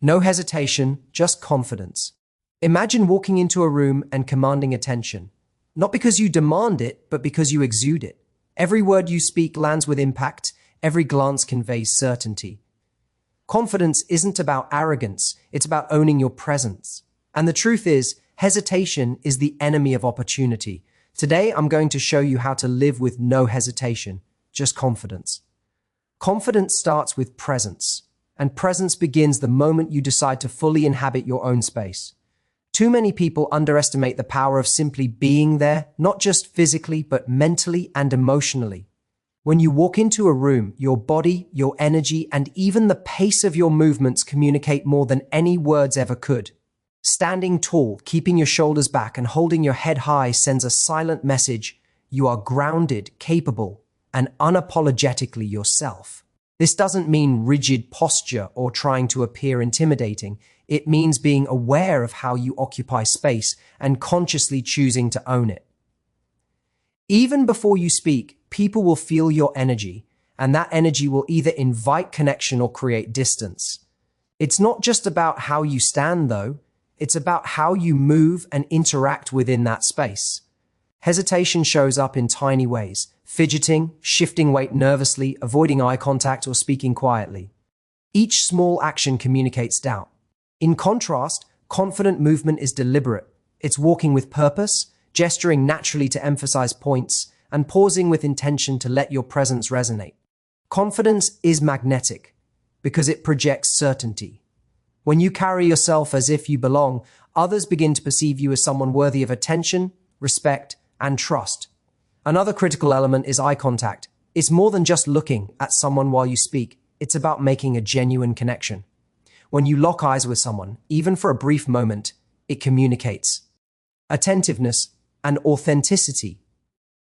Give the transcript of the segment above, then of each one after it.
No hesitation, just confidence. Imagine walking into a room and commanding attention. Not because you demand it, but because you exude it. Every word you speak lands with impact. Every glance conveys certainty. Confidence isn't about arrogance, it's about owning your presence. And the truth is, hesitation is the enemy of opportunity. Today, I'm going to show you how to live with no hesitation, just confidence. Confidence starts with presence, and presence begins the moment you decide to fully inhabit your own space. Too many people underestimate the power of simply being there, not just physically, but mentally and emotionally. When you walk into a room, your body, your energy, and even the pace of your movements communicate more than any words ever could. Standing tall, keeping your shoulders back, and holding your head high sends a silent message: you are grounded, capable, and unapologetically yourself. This doesn't mean rigid posture or trying to appear intimidating. It means being aware of how you occupy space and consciously choosing to own it. Even before you speak, people will feel your energy, and that energy will either invite connection or create distance. It's not just about how you stand, though. It's about how you move and interact within that space. Hesitation shows up in tiny ways: fidgeting, shifting weight nervously, avoiding eye contact, or speaking quietly. Each small action communicates doubt. In contrast, confident movement is deliberate. It's walking with purpose, gesturing naturally to emphasize points, and pausing with intention to let your presence resonate. Confidence is magnetic because it projects certainty. When you carry yourself as if you belong, others begin to perceive you as someone worthy of attention, respect, and trust. Another critical element is eye contact. It's more than just looking at someone while you speak. It's about making a genuine connection. When you lock eyes with someone, even for a brief moment, it communicates attentiveness and authenticity.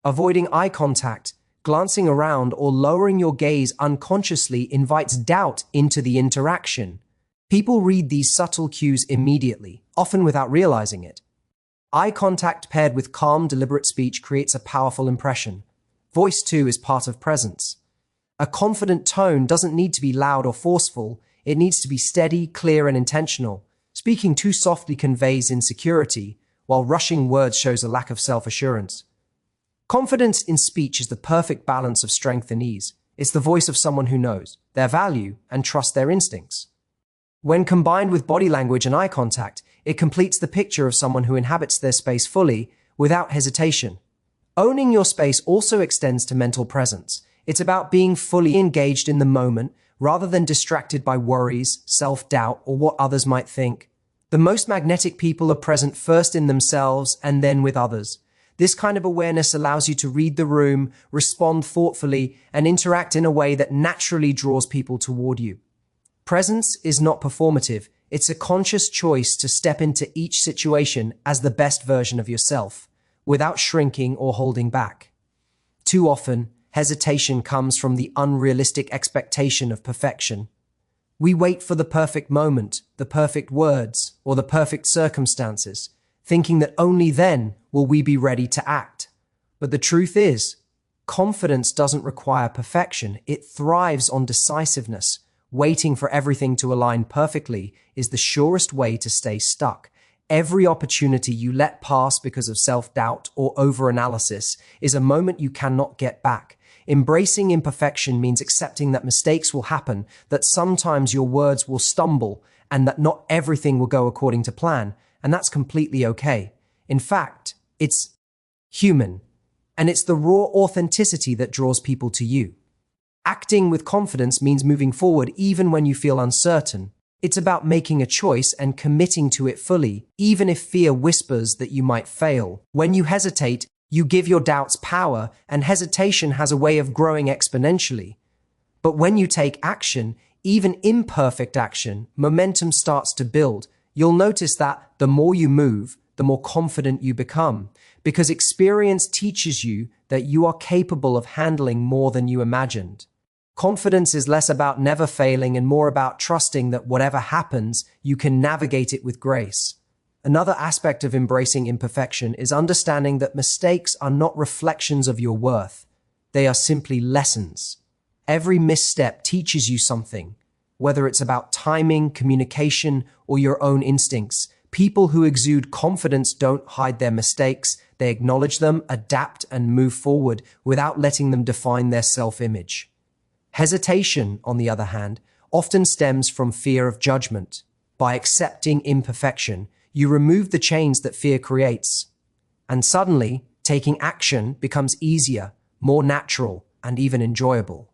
Avoiding eye contact, glancing around, or lowering your gaze unconsciously invites doubt into the interaction. People read these subtle cues immediately, often without realizing it. Eye contact paired with calm, deliberate speech creates a powerful impression. Voice, too, is part of presence. A confident tone doesn't need to be loud or forceful. It needs to be steady, clear, and intentional. Speaking too softly conveys insecurity, while rushing words shows a lack of self-assurance. Confidence in speech is the perfect balance of strength and ease. It's the voice of someone who knows their value and trusts their instincts. When combined with body language and eye contact, it completes the picture of someone who inhabits their space fully, without hesitation. Owning your space also extends to mental presence. It's about being fully engaged in the moment, rather than distracted by worries, self-doubt, or what others might think. The most magnetic people are present first in themselves and then with others. This kind of awareness allows you to read the room, respond thoughtfully, and interact in a way that naturally draws people toward you. Presence is not performative. It's a conscious choice to step into each situation as the best version of yourself, without shrinking or holding back. Too often, hesitation comes from the unrealistic expectation of perfection. We wait for the perfect moment, the perfect words, or the perfect circumstances, thinking that only then will we be ready to act. But the truth is, confidence doesn't require perfection. It thrives on decisiveness. Waiting for everything to align perfectly is the surest way to stay stuck. Every opportunity you let pass because of self-doubt or over-analysis is a moment you cannot get back. Embracing imperfection means accepting that mistakes will happen, that sometimes your words will stumble, and that not everything will go according to plan, and that's completely okay. In fact, it's human, and it's the raw authenticity that draws people to you. Acting with confidence means moving forward even when you feel uncertain. It's about making a choice and committing to it fully, even if fear whispers that you might fail. When you hesitate, you give your doubts power, and hesitation has a way of growing exponentially. But when you take action, even imperfect action, momentum starts to build. You'll notice that the more you move, the more confident you become, because experience teaches you that you are capable of handling more than you imagined. Confidence is less about never failing and more about trusting that whatever happens, you can navigate it with grace. Another aspect of embracing imperfection is understanding that mistakes are not reflections of your worth. They are simply lessons. Every misstep teaches you something, whether it's about timing, communication, or your own instincts. People who exude confidence don't hide their mistakes. They acknowledge them, adapt, and move forward without letting them define their self-image. Hesitation, on the other hand, often stems from fear of judgment. By accepting imperfection, you remove the chains that fear creates. And suddenly, taking action becomes easier, more natural, and even enjoyable.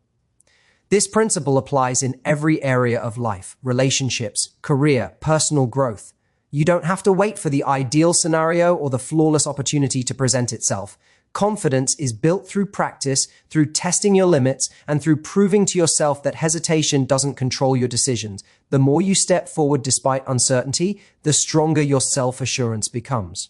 This principle applies in every area of life: relationships, career, personal growth. You don't have to wait for the ideal scenario or the flawless opportunity to present itself. Confidence is built through practice, through testing your limits, and through proving to yourself that hesitation doesn't control your decisions. The more you step forward despite uncertainty, the stronger your self-assurance becomes.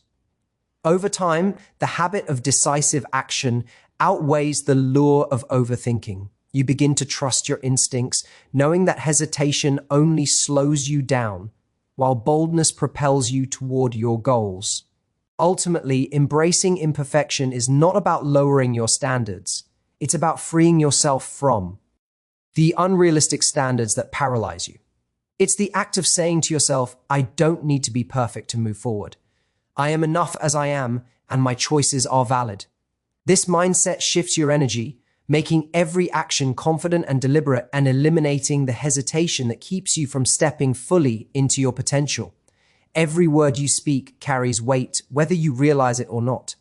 Over time, the habit of decisive action outweighs the lure of overthinking. You begin to trust your instincts, knowing that hesitation only slows you down, while boldness propels you toward your goals. Ultimately, embracing imperfection is not about lowering your standards. It's about freeing yourself from the unrealistic standards that paralyze you. It's the act of saying to yourself, I don't need to be perfect to move forward. I am enough as I am, and my choices are valid. This mindset shifts your energy, making every action confident and deliberate, and eliminating the hesitation that keeps you from stepping fully into your potential. Every word you speak carries weight, whether you realize it or not.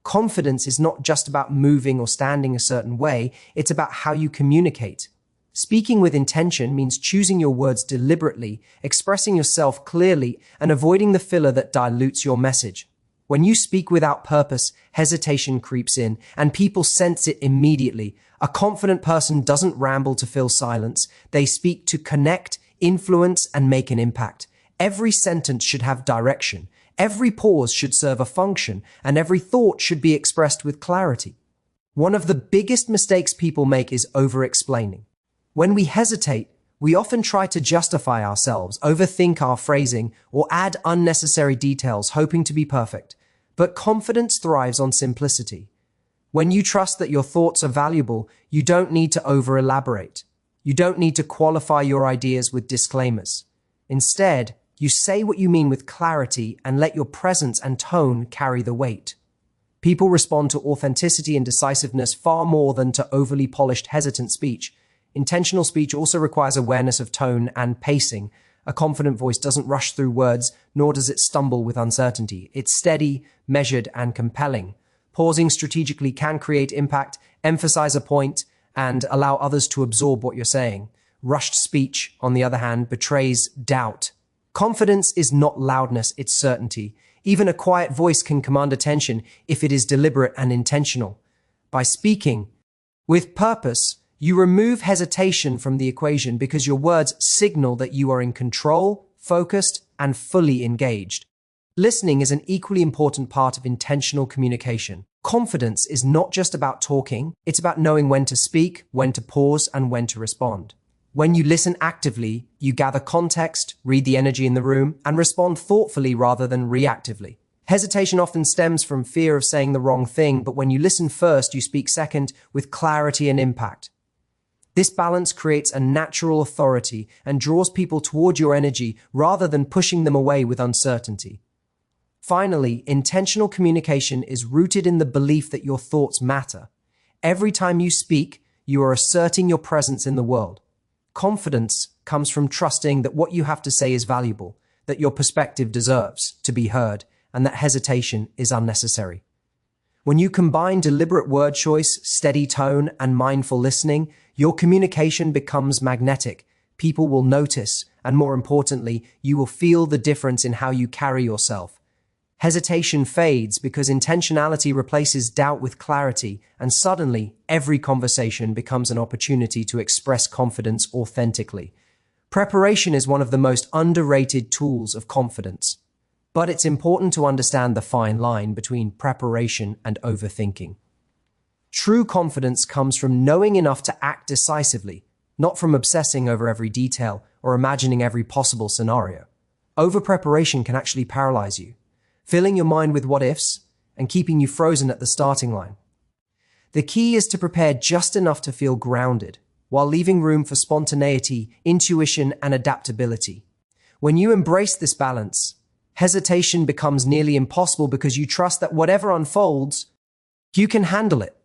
Confidence is not just about moving or standing a certain way, it's about how you communicate. Speaking with intention means choosing your words deliberately, expressing yourself clearly, and avoiding the filler that dilutes your message. When you speak without purpose, hesitation creeps in, and people sense it immediately. A confident person doesn't ramble to fill silence. They speak to connect, influence, and make an impact. Every sentence should have direction. Every pause should serve a function, and every thought should be expressed with clarity. One of the biggest mistakes people make is over-explaining. When we hesitate, we often try to justify ourselves, overthink our phrasing, or add unnecessary details, hoping to be perfect. But confidence thrives on simplicity. When you trust that your thoughts are valuable, you don't need to over-elaborate. You don't need to qualify your ideas with disclaimers. Instead, you say what you mean with clarity and let your presence and tone carry the weight. People respond to authenticity and decisiveness far more than to overly polished, hesitant speech. Intentional speech also requires awareness of tone and pacing. A confident voice doesn't rush through words, nor does it stumble with uncertainty. It's steady, measured, and compelling. Pausing strategically can create impact, emphasize a point, and allow others to absorb what you're saying. Rushed speech, on the other hand, betrays doubt. Confidence is not loudness, it's certainty. Even a quiet voice can command attention if it is deliberate and intentional. By speaking with purpose, you remove hesitation from the equation because your words signal that you are in control, focused, and fully engaged. Listening is an equally important part of intentional communication. Confidence is not just about talking, it's about knowing when to speak, when to pause, and when to respond. When you listen actively, you gather context, read the energy in the room, and respond thoughtfully rather than reactively. Hesitation often stems from fear of saying the wrong thing, but when you listen first, you speak second with clarity and impact. This balance creates a natural authority and draws people toward your energy rather than pushing them away with uncertainty. Finally, intentional communication is rooted in the belief that your thoughts matter. Every time you speak, you are asserting your presence in the world. Confidence comes from trusting that what you have to say is valuable, that your perspective deserves to be heard, and that hesitation is unnecessary. When you combine deliberate word choice, steady tone, and mindful listening, your communication becomes magnetic. People will notice, and more importantly, you will feel the difference in how you carry yourself. Hesitation fades because intentionality replaces doubt with clarity, and suddenly, every conversation becomes an opportunity to express confidence authentically. Preparation is one of the most underrated tools of confidence. But it's important to understand the fine line between preparation and overthinking. True confidence comes from knowing enough to act decisively, not from obsessing over every detail or imagining every possible scenario. Over-preparation can actually paralyze you, filling your mind with what-ifs and keeping you frozen at the starting line. The key is to prepare just enough to feel grounded, while leaving room for spontaneity, intuition, and adaptability. When you embrace this balance, hesitation becomes nearly impossible because you trust that whatever unfolds, you can handle it.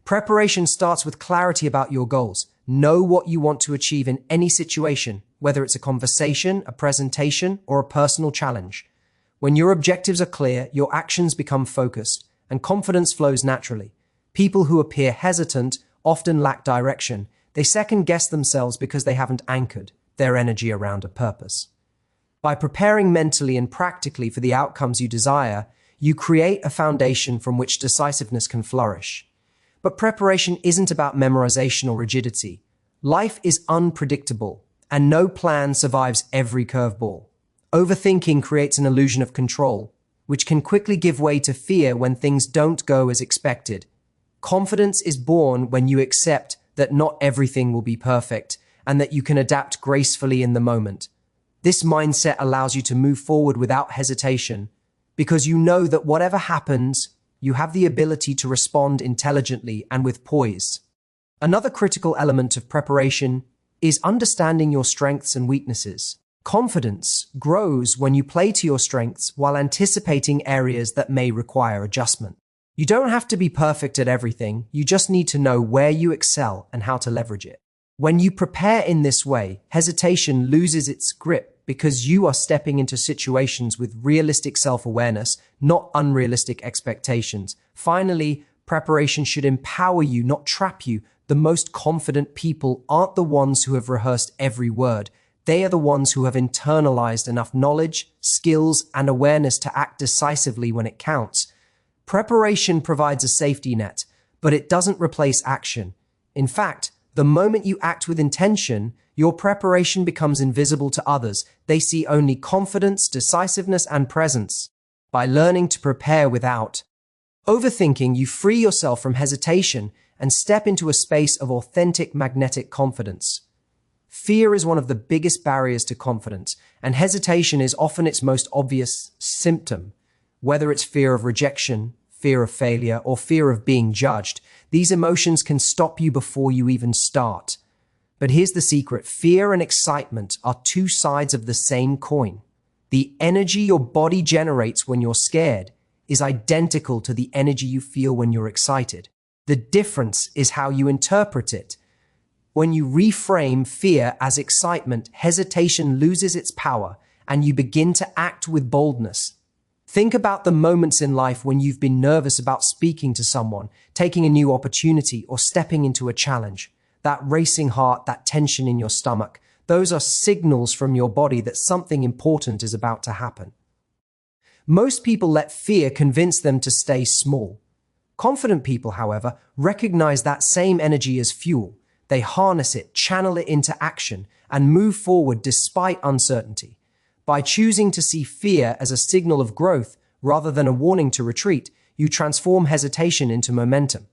Preparation starts with clarity about your goals. Know what you want to achieve in any situation, whether it's a conversation, a presentation, or a personal challenge. When your objectives are clear, your actions become focused, and confidence flows naturally. People who appear hesitant often lack direction. They second-guess themselves because they haven't anchored their energy around a purpose. By preparing mentally and practically for the outcomes you desire, you create a foundation from which decisiveness can flourish. But preparation isn't about memorization or rigidity. Life is unpredictable, and no plan survives every curveball. Overthinking creates an illusion of control, which can quickly give way to fear when things don't go as expected. Confidence is born when you accept that not everything will be perfect, and that you can adapt gracefully in the moment. This mindset allows you to move forward without hesitation, because you know that whatever happens, you have the ability to respond intelligently and with poise. Another critical element of preparation is understanding your strengths and weaknesses. Confidence grows when you play to your strengths while anticipating areas that may require adjustment. You don't have to be perfect at everything, you just need to know where you excel and how to leverage it. When you prepare in this way, hesitation loses its grip because you are stepping into situations with realistic self-awareness, not unrealistic expectations. Finally, preparation should empower you, not trap you. The most confident people aren't the ones who have rehearsed every word. They are the ones who have internalized enough knowledge, skills, and awareness to act decisively when it counts. Preparation provides a safety net, but it doesn't replace action. In fact, the moment you act with intention, your preparation becomes invisible to others. They see only confidence, decisiveness, and presence. By learning to prepare without overthinking, you free yourself from hesitation and step into a space of authentic magnetic confidence. Fear is one of the biggest barriers to confidence, and hesitation is often its most obvious symptom. Whether it's fear of rejection, fear of failure, or fear of being judged, these emotions can stop you before you even start. But here's the secret. Fear and excitement are two sides of the same coin. The energy your body generates when you're scared is identical to the energy you feel when you're excited. The difference is how you interpret it. When you reframe fear as excitement, hesitation loses its power and you begin to act with boldness. Think about the moments in life when you've been nervous about speaking to someone, taking a new opportunity, or stepping into a challenge. That racing heart, that tension in your stomach, those are signals from your body that something important is about to happen. Most people let fear convince them to stay small. Confident people, however, recognize that same energy as fuel. They harness it, channel it into action, and move forward despite uncertainty. By choosing to see fear as a signal of growth rather than a warning to retreat, you transform hesitation into momentum.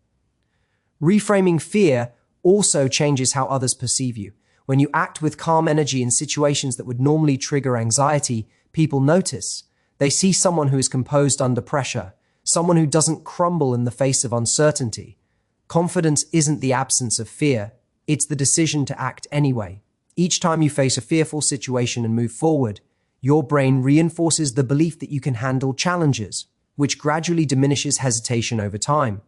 Reframing fear also changes how others perceive you. When you act with calm energy in situations that would normally trigger anxiety, people notice. They see someone who is composed under pressure, someone who doesn't crumble in the face of uncertainty. Confidence isn't the absence of fear, it's the decision to act anyway. Each time you face a fearful situation and move forward, your brain reinforces the belief that you can handle challenges, which gradually diminishes hesitation over time.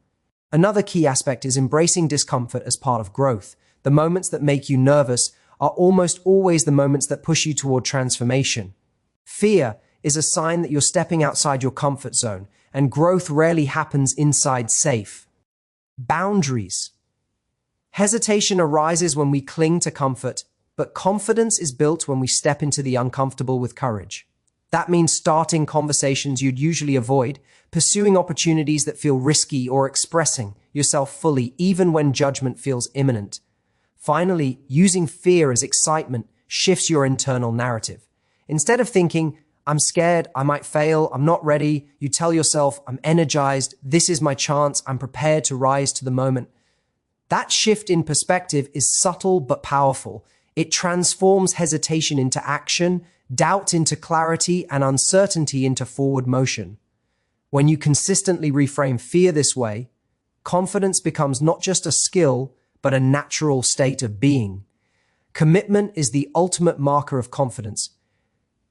Another key aspect is embracing discomfort as part of growth. The moments that make you nervous are almost always the moments that push you toward transformation. Fear is a sign that you're stepping outside your comfort zone, and growth rarely happens inside safe. Boundaries. Hesitation arises when we cling to comfort, but confidence is built when we step into the uncomfortable with courage. That means starting conversations you'd usually avoid, pursuing opportunities that feel risky, or expressing yourself fully even when judgment feels imminent. Finally, using fear as excitement shifts your internal narrative. Instead of thinking, I'm scared, I might fail, I'm not ready, you tell yourself, I'm energized, this is my chance, I'm prepared to rise to the moment. That shift in perspective is subtle but powerful. It transforms hesitation into action, doubt into clarity, and uncertainty into forward motion. When you consistently reframe fear this way, confidence becomes not just a skill, but a natural state of being. Commitment is the ultimate marker of confidence.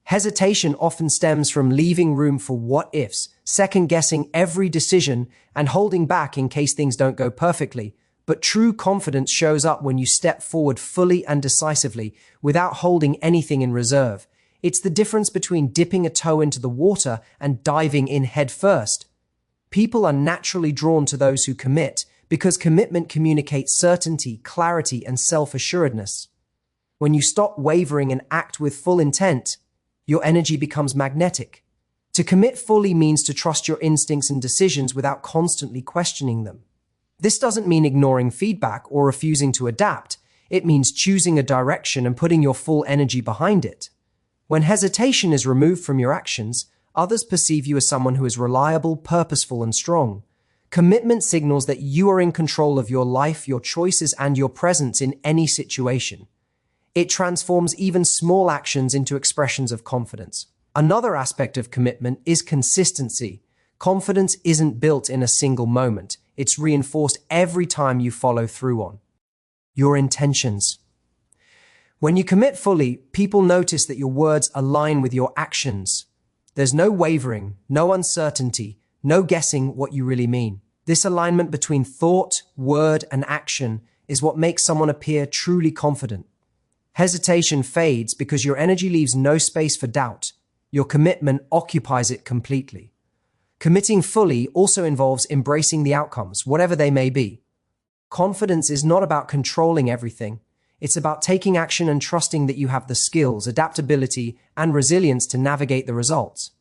Hesitation often stems from leaving room for what-ifs, second-guessing every decision, and holding back in case things don't go perfectly. But true confidence shows up when you step forward fully and decisively, without holding anything in reserve. It's the difference between dipping a toe into the water and diving in head first. People are naturally drawn to those who commit, because commitment communicates certainty, clarity, and self-assuredness. When you stop wavering and act with full intent, your energy becomes magnetic. To commit fully means to trust your instincts and decisions without constantly questioning them. This doesn't mean ignoring feedback or refusing to adapt. It means choosing a direction and putting your full energy behind it. When hesitation is removed from your actions, others perceive you as someone who is reliable, purposeful, and strong. Commitment signals that you are in control of your life, your choices, and your presence in any situation. It transforms even small actions into expressions of confidence. Another aspect of commitment is consistency. Confidence isn't built in a single moment. It's reinforced every time you follow through on your intentions. When you commit fully, people notice that your words align with your actions. There's no wavering, no uncertainty, no guessing what you really mean. This alignment between thought, word, and action is what makes someone appear truly confident. Hesitation fades because your energy leaves no space for doubt. Your commitment occupies it completely. Committing fully also involves embracing the outcomes, whatever they may be. Confidence is not about controlling everything. It's about taking action and trusting that you have the skills, adaptability, and resilience to navigate the results.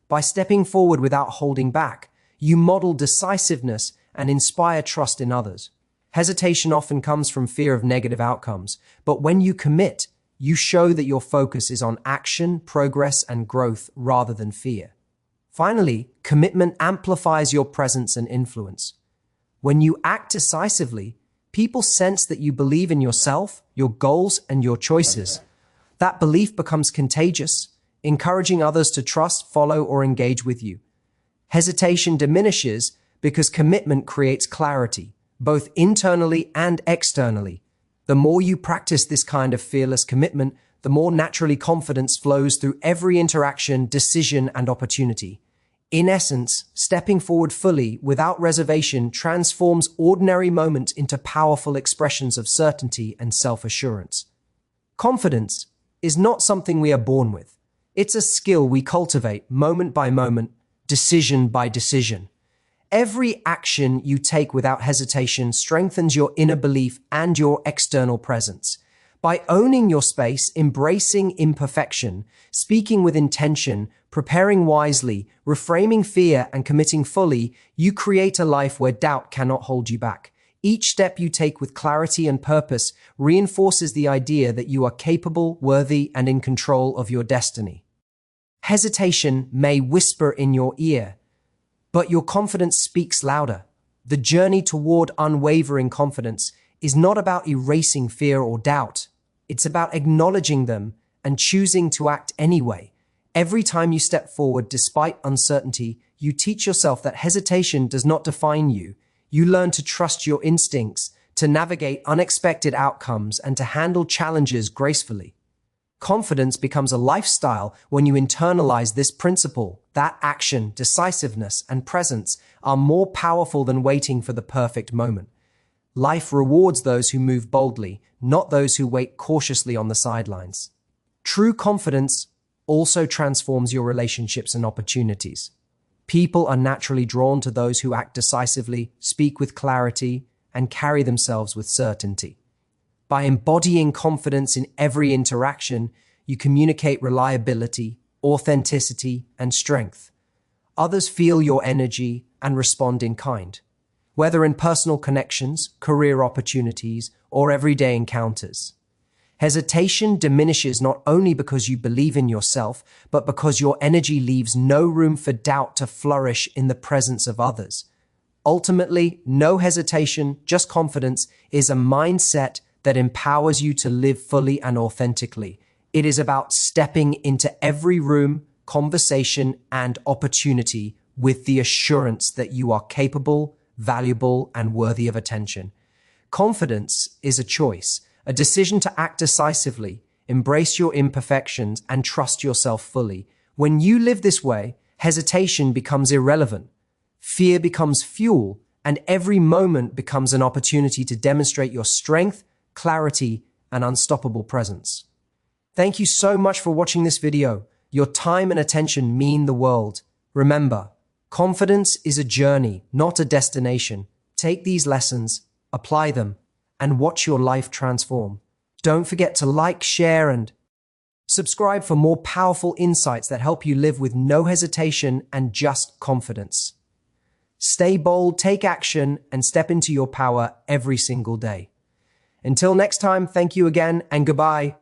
By stepping forward without holding back, you model decisiveness and inspire trust in others. Hesitation often comes from fear of negative outcomes, but when you commit, you show that your focus is on action, progress, and growth rather than fear. Finally, commitment amplifies your presence and influence. When you act decisively, people sense that you believe in yourself, your goals, and your choices. That belief becomes contagious, encouraging others to trust, follow, or engage with you. Hesitation diminishes because commitment creates clarity, both internally and externally. The more you practice this kind of fearless commitment, the more naturally confidence flows through every interaction, decision, and opportunity. In essence, stepping forward fully, without reservation, transforms ordinary moments into powerful expressions of certainty and self-assurance. Confidence is not something we are born with. It's a skill we cultivate moment by moment, decision by decision. Every action you take without hesitation strengthens your inner belief and your external presence. By owning your space, embracing imperfection, speaking with intention, preparing wisely, reframing fear, and committing fully, you create a life where doubt cannot hold you back. Each step you take with clarity and purpose reinforces the idea that you are capable, worthy, and in control of your destiny. Hesitation may whisper in your ear, but your confidence speaks louder. The journey toward unwavering confidence is not about erasing fear or doubt. It's about acknowledging them and choosing to act anyway. Every time you step forward despite uncertainty, you teach yourself that hesitation does not define you. You learn to trust your instincts, to navigate unexpected outcomes, and to handle challenges gracefully. Confidence becomes a lifestyle when you internalize this principle that action, decisiveness, and presence are more powerful than waiting for the perfect moment. Life rewards those who move boldly, not those who wait cautiously on the sidelines. True confidence also transforms your relationships and opportunities. People are naturally drawn to those who act decisively, speak with clarity, and carry themselves with certainty. By embodying confidence in every interaction, you communicate reliability, authenticity, and strength. Others feel your energy and respond in kind, whether in personal connections, career opportunities, or everyday encounters. Hesitation diminishes not only because you believe in yourself, but because your energy leaves no room for doubt to flourish in the presence of others. Ultimately, no hesitation, just confidence is a mindset that empowers you to live fully and authentically. It is about stepping into every room, conversation, and opportunity with the assurance that you are capable, valuable, and worthy of attention. Confidence is a choice, a decision to act decisively, embrace your imperfections, and trust yourself fully. When you live this way, hesitation becomes irrelevant. Fear becomes fuel, and every moment becomes an opportunity to demonstrate your strength, clarity, and unstoppable presence. Thank you so much for watching this video. Your time and attention mean the world. Remember, confidence is a journey, not a destination. Take these lessons, apply them, and watch your life transform. Don't forget to like, share, and subscribe for more powerful insights that help you live with no hesitation and just confidence. Stay bold, take action, and step into your power every single day. Until next time, thank you again, and goodbye.